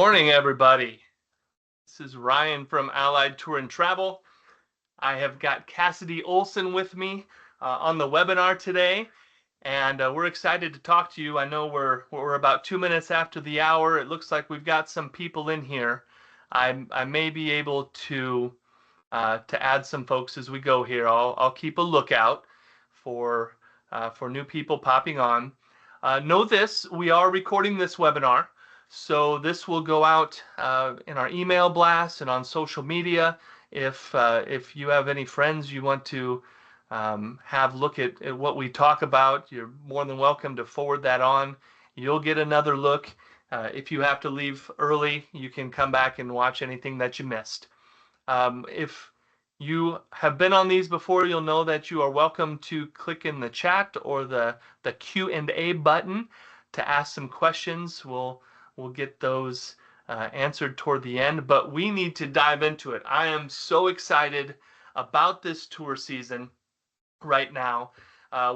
morning, everybody. This is Ryan from Allied Tour and Travel. I have got Cassidy Olsen with me on the webinar today, and we're excited to talk to you. I know we're about 2 minutes after the hour. It looks like we've got some people in here. I may be able to add some folks as we go here. I'll keep a lookout for new people popping on. Know this: we are recording this webinar. So this will go out in our email blast and on social media. If you have any friends you want to have look at what we talk about, you're more than welcome to forward that on. You'll get another look. If you have to leave early, you can come back and watch anything that you missed. If you have been on these before, you'll know that you are welcome to click in the chat or the Q&A button to ask some questions. We'll get those answered toward the end, but we need to dive into it. I am so excited about this tour season right now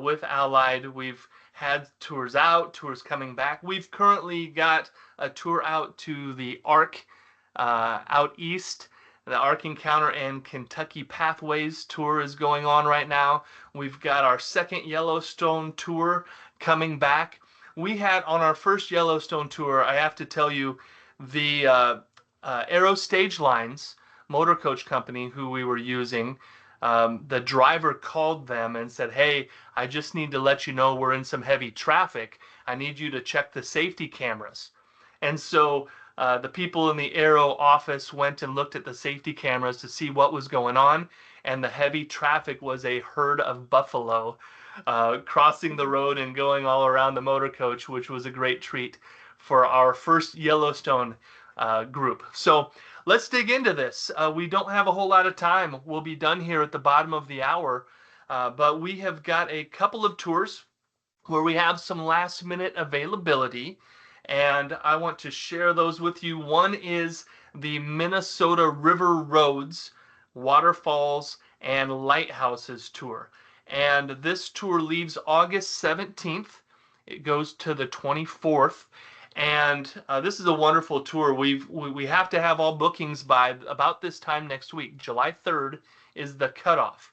with Allied. We've had tours out, tours coming back. We've currently got a tour out to the ARC out east. The ARC Encounter and Kentucky Pathways tour is going on right now. We've got our second Yellowstone tour coming back. We had on our first Yellowstone tour, I have to tell you, the Aero Stage Lines motor coach company who we were using, the driver called them and said, "Hey, I just need to let you know we're in some heavy traffic. I need you to check the safety cameras." And so the people in the Aero office went and looked at the safety cameras to see what was going on, and the heavy traffic was a herd of buffalo crossing the road and going all around the motor coach, which was a great treat for our first Yellowstone group. So let's dig into this. We don't have a whole lot of time. We'll be done here at the bottom of the hour, but we have got a couple of tours where we have some last minute availability, and I want to share those with you. One is the Minnesota River Roads, Waterfalls, and Lighthouses tour. And this tour leaves August 17th. It goes to the 24th. And this is a wonderful tour. We have to have all bookings by about this time next week. July 3rd is the cutoff.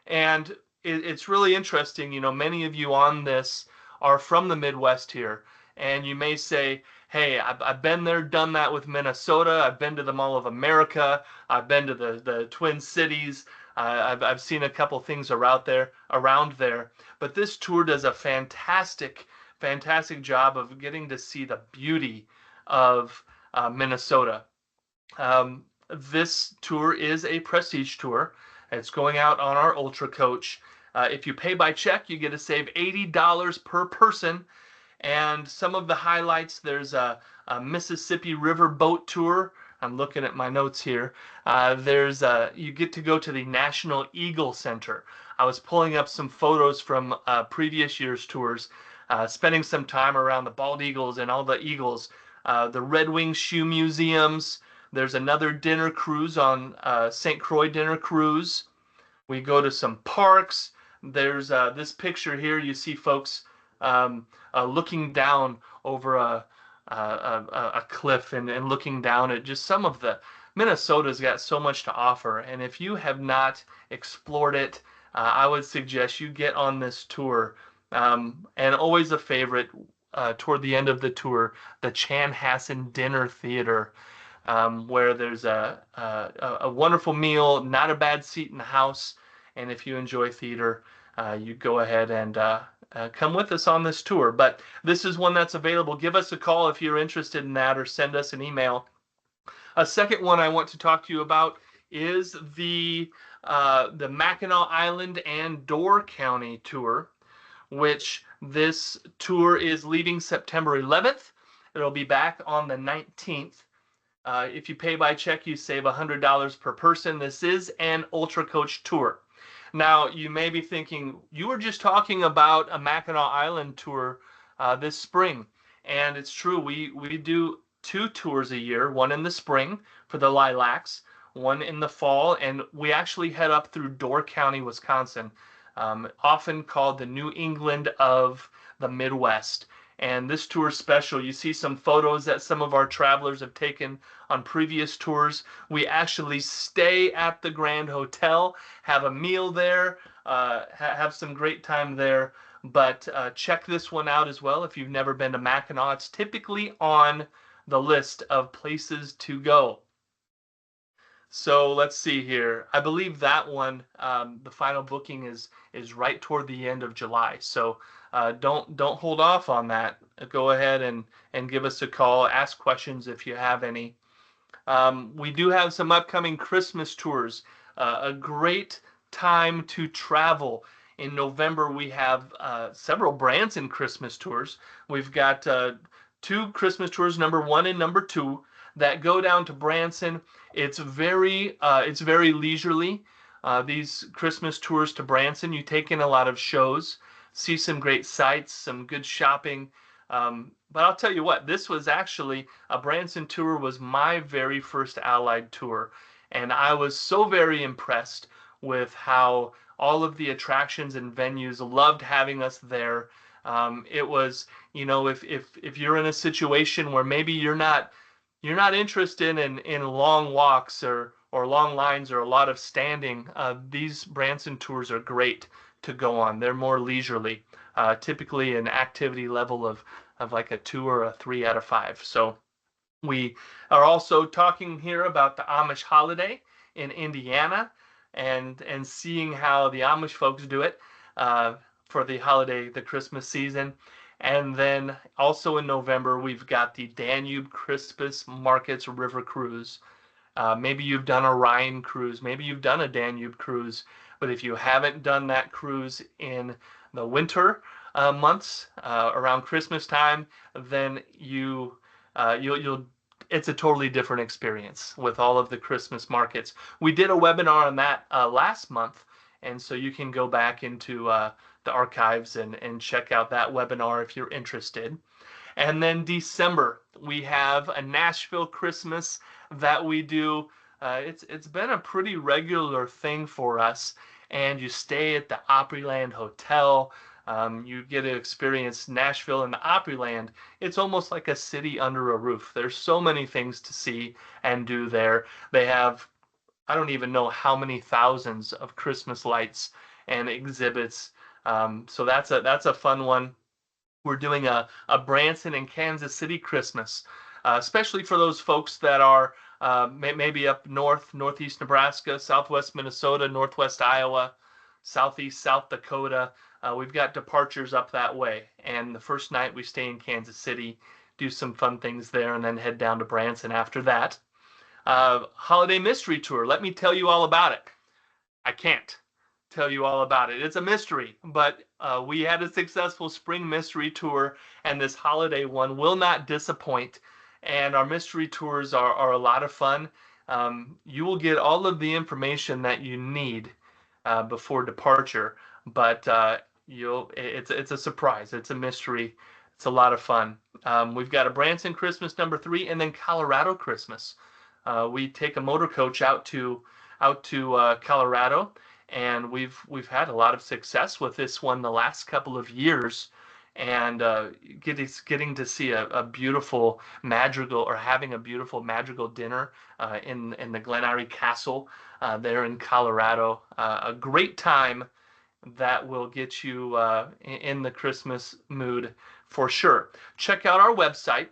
And it's really interesting. You know, many of you on this are from the Midwest here. And you may say, "Hey, I've been there, done that with Minnesota. I've been to the Mall of America. I've been to the Twin Cities. I've seen a couple things around there." But this tour does a fantastic job of getting to see the beauty of Minnesota. This tour is a prestige tour. It's going out on our Ultra Coach. If you pay by check, you get to save $80 per person. And some of the highlights, there's a Mississippi River boat tour. I'm looking at my notes here. You get to go to the National Eagle Center. I was pulling up some photos from previous year's tours, spending some time around the bald eagles and all the eagles, the Red Wing Shoe Museums. There's another dinner cruise on St. Croix Dinner Cruise. We go to some parks. There's this picture here. You see folks looking down over a cliff and looking down at just some of the Minnesota's got so much to offer, and if you have not explored it, I would suggest you get on this tour. And always a favorite toward the end of the tour, the Chanhassen Dinner Theater, where there's a wonderful meal, not a bad seat in the house, and if you enjoy theater, you go ahead and come with us on this tour. But this is one that's available. Give us a call if you're interested in that, or send us an email. A second one I want to talk to you about is the Mackinac Island and Door County tour, which this tour is leaving September 11th. It'll be back on the 19th. If you pay by check, you save $100 per person. This is an Ultra Coach tour. Now, you may be thinking, you were just talking about a Mackinac Island tour this spring. And it's true, we do 2 tours a year, one in the spring for the lilacs, one in the fall, and we actually head up through Door County, Wisconsin, often called the New England of the Midwest. And this tour is special. You see some photos that some of our travelers have taken on previous tours. We actually stay at the Grand Hotel, have a meal there, have some great time there. But check this one out as well if you've never been to Mackinac. It's typically on the list of places to go. So let's see here. I believe that one, the final booking is right toward the end of July. So don't hold off on that. Go ahead and give us a call. Ask questions if you have any. We do have some upcoming Christmas tours. A great time to travel. In November, we have several Branson Christmas tours. We've got two Christmas tours, number 1 and number 2, that go down to Branson. It's very leisurely. These Christmas tours to Branson, you take in a lot of shows, see some great sights, some good shopping. But I'll tell you what, this was actually a Branson tour was my very first Allied tour, and I was so very impressed with how all of the attractions and venues loved having us there. It was, if you're in a situation where maybe you're not interested in long walks or long lines or a lot of standing, these Branson tours are great to go on. They're more leisurely, typically an activity level of like a 2 or a 3 out of 5. So we are also talking here about the Amish holiday in Indiana and seeing how the Amish folks do it for the holiday, the Christmas season. And then also in November, we've got the Danube Christmas Markets River Cruise. Maybe you've done a Rhine cruise, maybe you've done a Danube cruise, but if you haven't done that cruise in the winter months around Christmas time, then you'll it's a totally different experience with all of the Christmas markets. We did a webinar on that last month, and so you can go back into the archives and check out that webinar if you're interested. And then December, we have a Nashville Christmas that we do. It's been a pretty regular thing for us, and you stay at the Opryland Hotel. You get to experience Nashville and the Opryland. It's almost like a city under a roof. There's so many things to see and do there. They have, I don't even know how many thousands of Christmas lights and exhibits. So that's a fun one. We're doing a Branson and Kansas City Christmas, especially for those folks that are maybe up north, northeast Nebraska, southwest Minnesota, northwest Iowa, southeast South Dakota. We've got departures up that way. And the first night we stay in Kansas City, do some fun things there, and then head down to Branson after that. Holiday Mystery Tour. Let me tell you all about it. I can't tell you all about it. It's a mystery, but we had a successful spring mystery tour, and this holiday one will not disappoint. And our mystery tours are a lot of fun. You will get all of the information that you need before departure, but it's a surprise. It's a mystery. It's a lot of fun. We've got a Branson Christmas number 3, and then Colorado Christmas. We take a motor coach out to Colorado, and we've had a lot of success with this one the last couple of years, and getting to see a beautiful madrigal, or having a beautiful madrigal dinner in the Glen Eyrie Castle there in Colorado. A great time that will get you in the Christmas mood for sure. Check out our website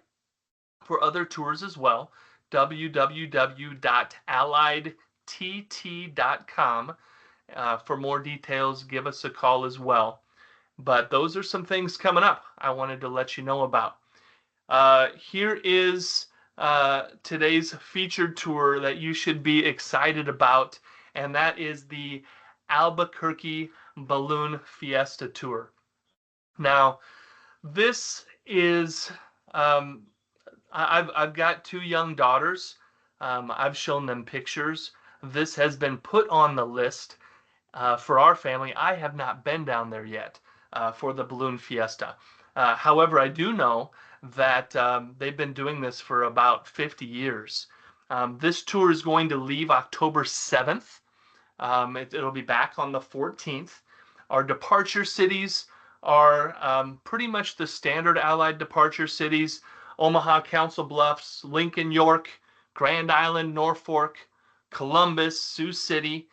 for other tours as well, www.alliedtt.com. For more details, give us a call as well. But those are some things coming up I wanted to let you know about. Here is today's featured tour that you should be excited about, and that is the Albuquerque Balloon Fiesta Tour. Now, this is, I've got 2 young daughters. I've shown them pictures. This has been put on the list for our family. I have not been down there yet for the Balloon Fiesta. However, I do know that they've been doing this for about 50 years. This tour is going to leave October 7th. It'll be back on the 14th. Our departure cities are pretty much the standard Allied departure cities: Omaha, Council Bluffs, Lincoln, York, Grand Island, Norfolk, Columbus, Sioux City.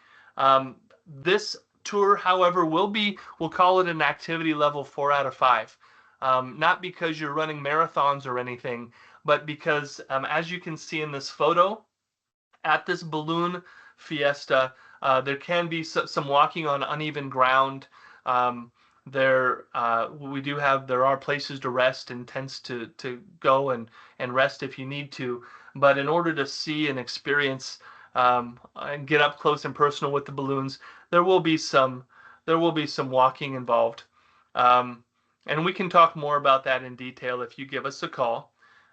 This tour, however, we'll call it an activity level 4 out of 5. Not because you're running marathons or anything, but because, as you can see in this photo, at this balloon fiesta, there can be some walking on uneven ground. Um, there are places to rest and tents to go and rest if you need to. But in order to see and experience and get up close and personal with the balloons, there will be some there will be some walking involved. Um, and we can talk more about that in detail if you give us a call.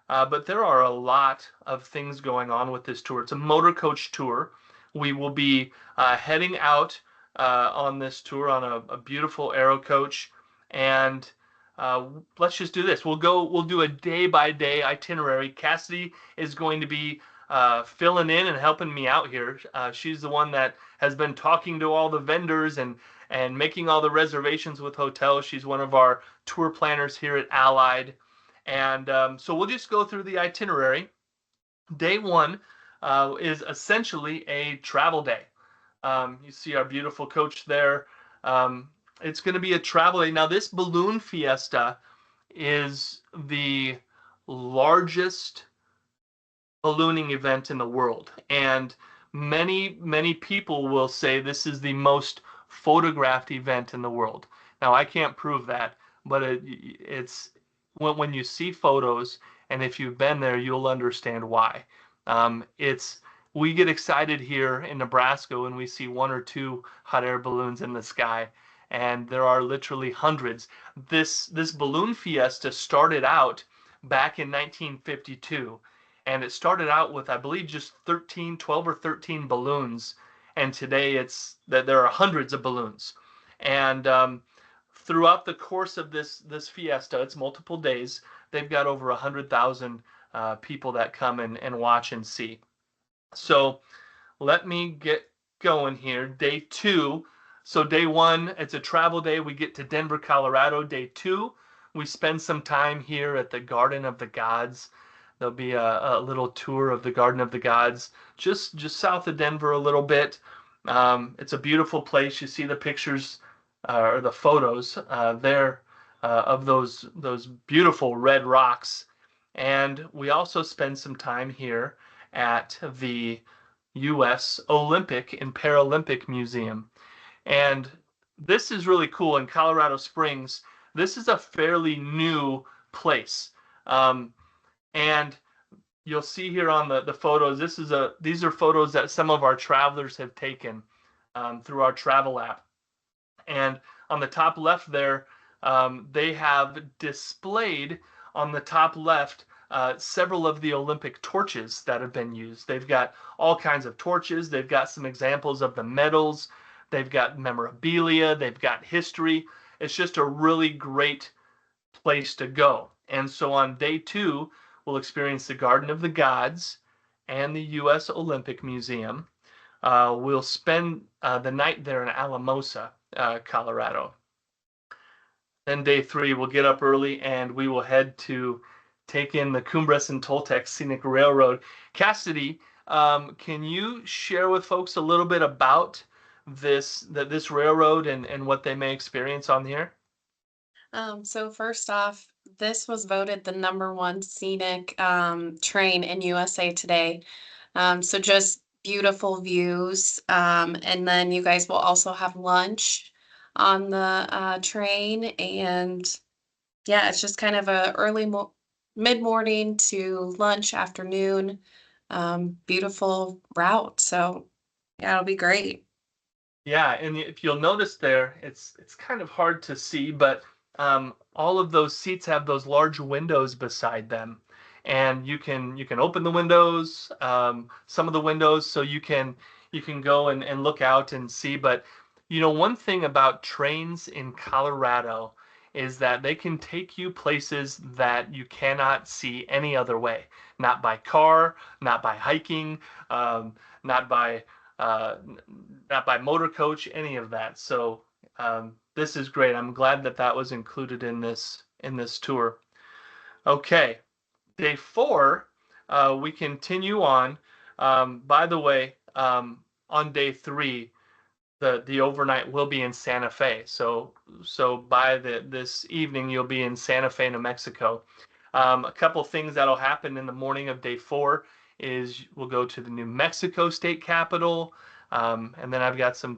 But there are a lot of things going on with this tour. It's a motor coach tour. We will be heading out on this tour on a beautiful aero coach, and let's just do this. We'll do a day by day itinerary. Cassidy is going to be filling in and helping me out here. She's the one that has been talking to all the vendors and making all the reservations with hotels. She's one of our tour planners here at Allied. And so we'll just go through the itinerary. Day one is essentially a travel day. You see our beautiful coach there. It's going to be a travel day. Now, this balloon fiesta is the largest ballooning event in the world. And many people will say this is the most photographed event in the world. Now, I can't prove that, but it's when you see photos, and if you've been there, you'll understand why. It's We get excited here in Nebraska when we see one or two hot air balloons in the sky, and there are literally hundreds. This balloon fiesta started out back in 1952, and it started out with, I believe, just 12 or 13 balloons, and today it's that there are hundreds of balloons. And throughout the course of this fiesta, it's multiple days. They've got over 100,000 people that come and watch and see. So let me get going here. Day two. So day one, it's a travel day. We get to Denver, Colorado. Day two, we spend some time here at the Garden of the Gods. There'll be a little tour of the Garden of the Gods, just south of Denver a little bit. It's a beautiful place. You see the pictures or the photos there of those beautiful red rocks. And we also spend some time here at the U.S. Olympic and Paralympic Museum. And this is really cool in Colorado Springs. This is a fairly new place. And you'll see here on the photos, these are photos that some of our travelers have taken through our travel app. And on the top left there, they have displayed on the top left several of the Olympic torches that have been used. They've got all kinds of torches. They've got some examples of the medals. They've got memorabilia. They've got history. It's just a really great place to go. And so on day two, we'll experience the Garden of the Gods and the U.S. Olympic Museum. We'll spend the night there in Alamosa, Colorado. Then day three, we'll get up early and we will head to take in the Cumbres and Toltec Scenic Railroad. Cassidy, can you share with folks a little bit about this railroad and what they may experience on here? So first off, this was voted the number one scenic train in USA Today. So just beautiful views. And then you guys will also have lunch on the train. And yeah, it's just kind of a mid-morning to lunch afternoon beautiful route. So yeah, it'll be great. Yeah, and if you'll notice there, it's kind of hard to see, but all of those seats have those large windows beside them, and you can open the windows, some of the windows, so you can go and look out and see. But one thing about trains in Colorado is that they can take you places that you cannot see any other way. Not by car, not by hiking, not by uh, not by motor coach, any of that. So This is great. I'm glad that that was included in this tour. Okay, day four, we continue on. By the way, on day three, the overnight will be in Santa Fe. So by this evening you'll be in Santa Fe, New Mexico. A couple things that'll happen in the morning of day four is we'll go to the New Mexico State Capitol, and then I've got some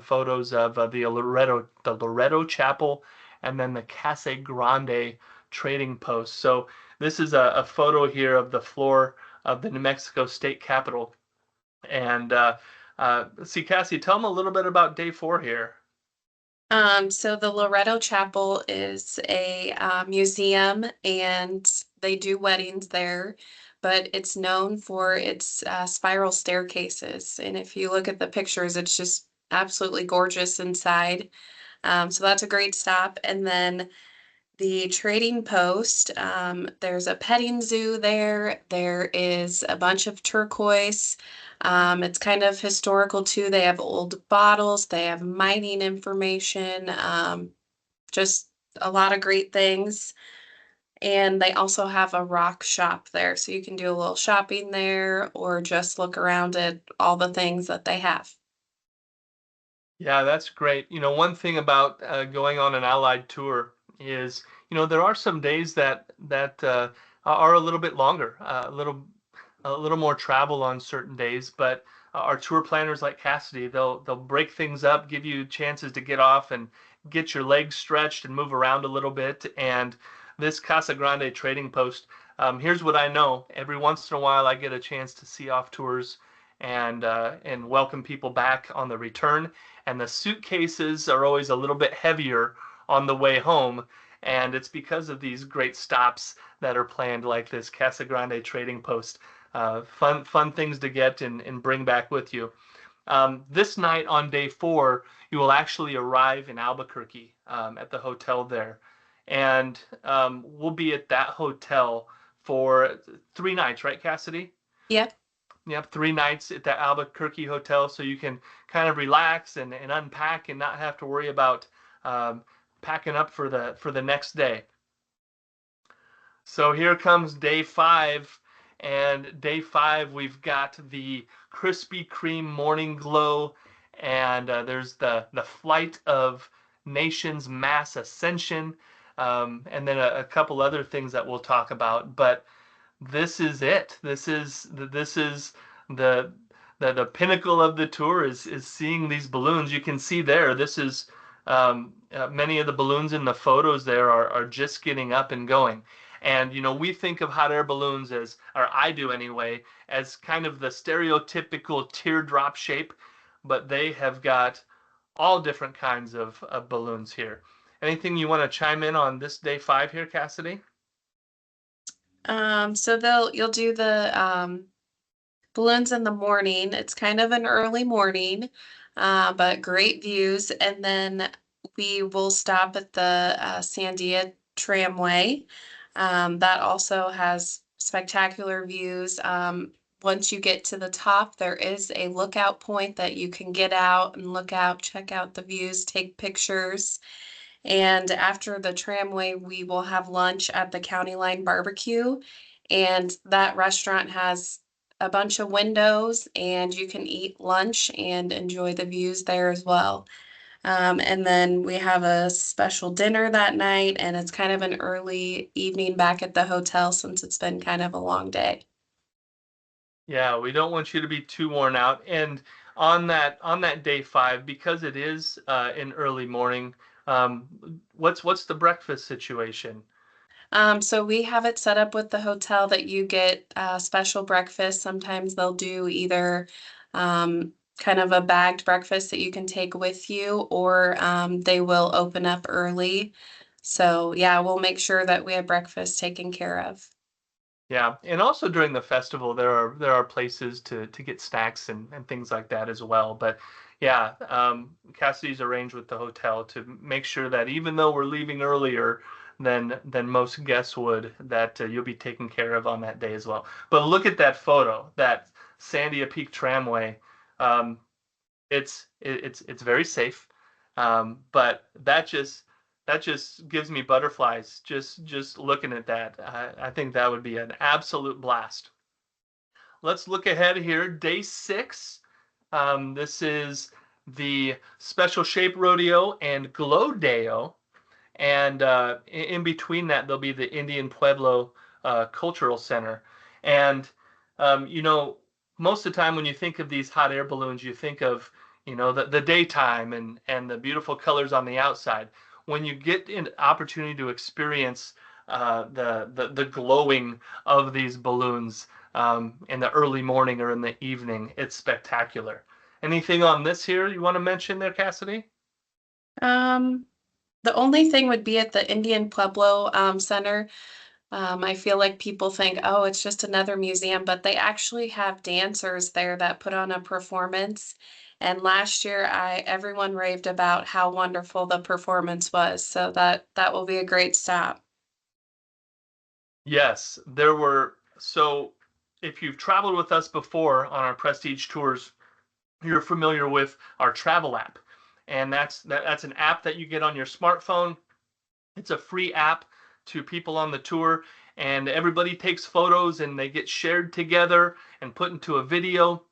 photos of the Loretto Chapel, and then the Casa Grande Trading Post. So this is a photo here of the floor of the New Mexico State Capitol. And let's see, Cassie, tell them a little bit about day four here. So the Loretto Chapel is a museum and they do weddings there, but it's known for its spiral staircases. And if you look at the pictures, it's just absolutely gorgeous inside. So that's a great stop. And then the trading post, there's a petting zoo there. There is a bunch of turquoise. It's kind of historical too. They have old bottles, they have mining information, just a lot of great things. And they also have a rock shop there, so you can do a little shopping there or just look around at all the things that they have. Yeah, that's great. One thing about going on an Allied tour is, there are some days that are a little bit longer, a little more travel on certain days. But our tour planners like Cassidy, they'll break things up, give you chances to get off and get your legs stretched and move around a little bit. And this Casa Grande trading post, here's what I know. Every once in a while, I get a chance to see off tours and welcome people back on the return. And the suitcases are always a little bit heavier on the way home. And it's because of these great stops that are planned, like this Casa Grande trading post. Fun things to get and bring back with you. This night on day four, you will actually arrive in Albuquerque at the hotel there. And we'll be at that hotel for 3 nights, right, Cassidy? Yep. Yep, 3 nights at the Albuquerque hotel, so you can kind of relax and unpack and not have to worry about um, packing up for the next day. So here comes day five, and day five we've got the Krispy Kreme morning glow, and there's the flight of nations mass ascension, and then a couple other things that we'll talk about. But this is it. This is the the pinnacle of the tour is seeing these balloons. You can see there. This is many of the balloons in the photos there are just getting up and going. And we think of hot air balloons as, or I do anyway, as kind of the stereotypical teardrop shape, but they have got all different kinds of balloons here. Anything you want to chime in on this day five here, Cassidy? So you'll do the balloons in the morning. It's kind of an early morning, but great views. And then we will stop at the Sandia Tramway. That also has spectacular views. Once you get to the top, there is a lookout point that you can get out and look out, check out the views, take pictures. And after the tramway, we will have lunch at the County Line Barbecue. And that restaurant has a bunch of windows, and you can eat lunch and enjoy the views there as well. And then we have a special dinner that night, and it's kind of an early evening back at the hotel since it's been kind of a long day. Yeah, we don't want you to be too worn out. And on that day five, because it is in early morning, what's the breakfast situation? So we have it set up with the hotel that you get special breakfast. Sometimes they'll do either kind of a bagged breakfast that you can take with you, or they will open up early. So yeah, we'll make sure that we have breakfast taken care of. Yeah, and also during the festival, there are places to get snacks and things like that as well. But yeah, Cassidy's arranged with the hotel to make sure that even though we're leaving earlier than most guests would, that you'll be taken care of on that day as well. But look at that photo, that Sandia Peak Tramway. Um, it's very safe. But that just gives me butterflies just looking at that. I think that would be an absolute blast. Let's look ahead here. Day 6. This is the Special Shape Rodeo and Glow Deo. And in between that, there'll be the Indian Pueblo Cultural Center. And, you know, most of the time when you think of these hot air balloons, you think of, the daytime and the beautiful colors on the outside. When you get an opportunity to experience the glowing of these balloons in the early morning or in the evening, it's spectacular. Anything on this here you want to mention there, Cassidy? Um, the only thing would be at the Indian Pueblo Center. I feel like people think, oh, it's just another museum, but they actually have dancers there that put on a performance. And last year, everyone raved about how wonderful the performance was. So that will be a great stop. Yes, there were. So, if you've traveled with us before on our Prestige tours, you're familiar with our travel app. And that's an app that you get on your smartphone. It's a free app to people on the tour, and everybody takes photos and they get shared together and put into a video.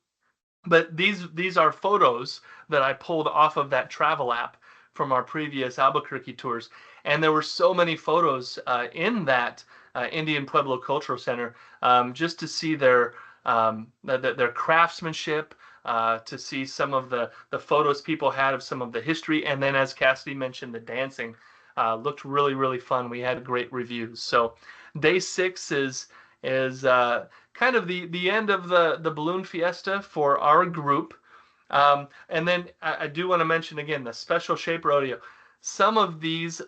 But these are photos that I pulled off of that travel app from our previous Albuquerque tours, and there were so many photos in that Indian Pueblo Cultural Center, just to see their craftsmanship, to see some of the photos people had of some of the history, and then as Cassidy mentioned, the dancing looked really fun. We had great reviews. So day 6 is kind of the end of the balloon fiesta for our group. And then I do want to mention again the special shape rodeo. Some of these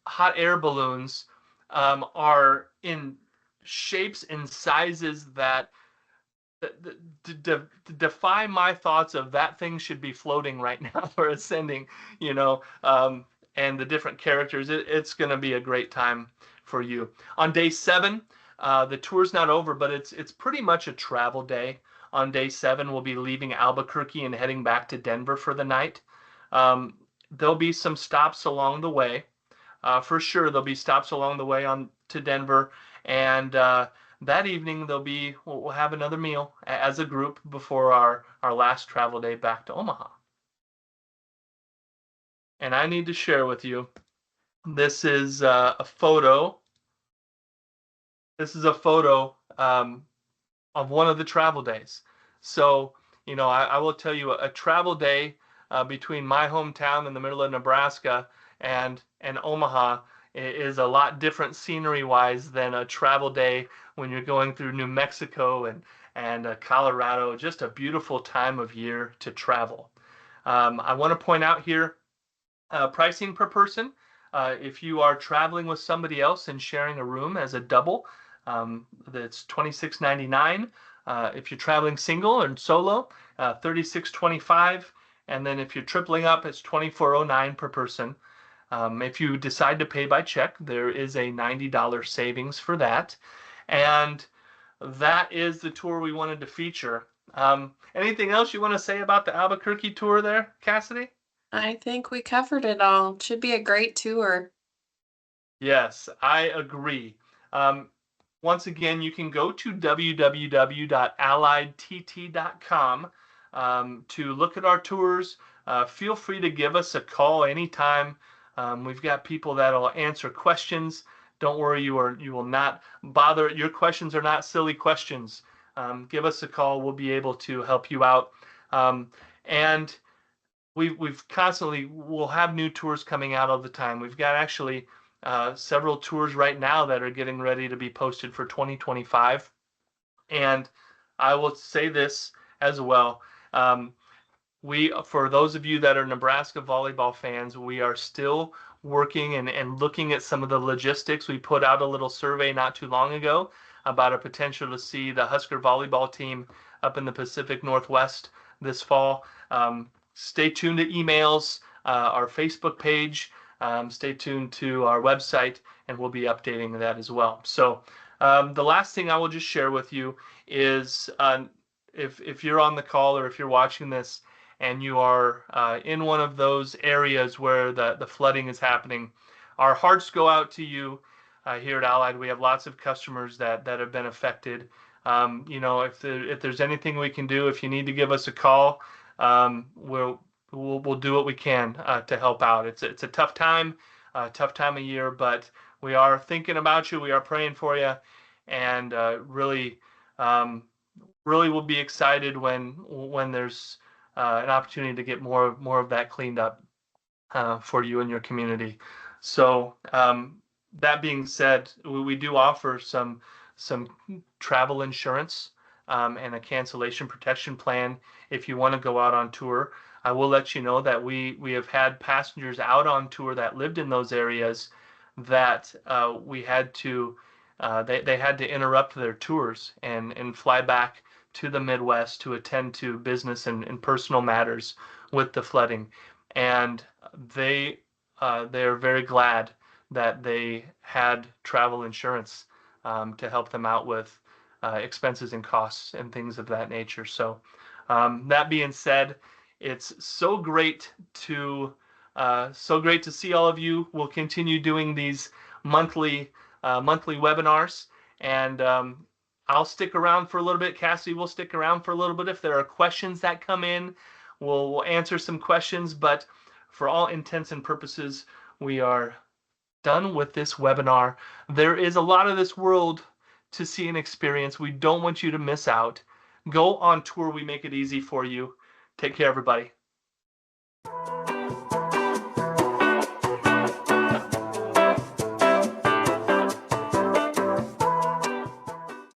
hot air balloons are in shapes and sizes that to defy my thoughts of that thing should be floating right now or ascending, you know, and the different characters. It's going to be a great time for you. On day 7, the tour's not over, but it's pretty much a travel day. On day 7, we'll be leaving Albuquerque and heading back to Denver for the night. There'll be some stops along the way. For sure, there'll be stops along the way on to Denver, and that evening we'll have another meal as a group before our last travel day back to Omaha. And I need to share with you. This is a photo. This is a photo of one of the travel days. So, I will tell you a travel day between my hometown in the middle of Nebraska and Omaha is a lot different scenery wise than a travel day when you're going through New Mexico and Colorado. Just a beautiful time of year to travel. I want to point out here pricing per person. If you are traveling with somebody else and sharing a room as a double, that's $26.99. If you're traveling single and solo, $36.25. And then if you're tripling up, it's $24.09 per person. If you decide to pay by check, there is a $90 savings for that. And that is the tour we wanted to feature. Anything else you want to say about the Albuquerque tour there, Cassidy? I think we covered it all. Should be a great tour. Yes, I agree. Um, Once again, you can go to www.alliedtt.com to look at our tours. Feel free to give us a call anytime. We've got people that'll answer questions. Don't worry, you will not bother. Your questions are not silly questions. Give us a call. We'll be able to help you out. And we've constantly we'll have new tours coming out all the time. We've got actually several tours right now that are getting ready to be posted for 2025. And I will say this as well. For those of you that are Nebraska volleyball fans, we are still working and looking at some of the logistics. We put out a little survey not too long ago about a potential to see the Husker volleyball team up in the Pacific Northwest this fall. Stay tuned to emails, our Facebook page. Stay tuned to our website, and we'll be updating that as well. So the last thing I will just share with you is if you're on the call or if you're watching this and you are in one of those areas where the flooding is happening, our hearts go out to you. Here at Allied, we have lots of customers that have been affected. If there's anything we can do, if you need to give us a call, we'll do what we can to help out. It's a tough time of year, but we are thinking about you. We are praying for you, and um, really will be excited when there's an opportunity to get more of that cleaned up for you and your community. So that being said, we do offer some travel insurance and a cancellation protection plan if you want to go out on tour. I will let you know that we have had passengers out on tour that lived in those areas that we had to they had to interrupt their tours and fly back to the Midwest to attend to business and personal matters with the flooding. And they they're very glad that they had travel insurance to help them out with expenses and costs and things of that nature. So that being said, it's so great to see all of you. We'll continue doing these monthly webinars, and I'll stick around for a little bit. Cassie will stick around for a little bit. If there are questions that come in, we'll answer some questions. But for all intents and purposes, we are done with this webinar. There is a lot of this world to see and experience. We don't want you to miss out. Go on tour. We make it easy for you. Take care, everybody.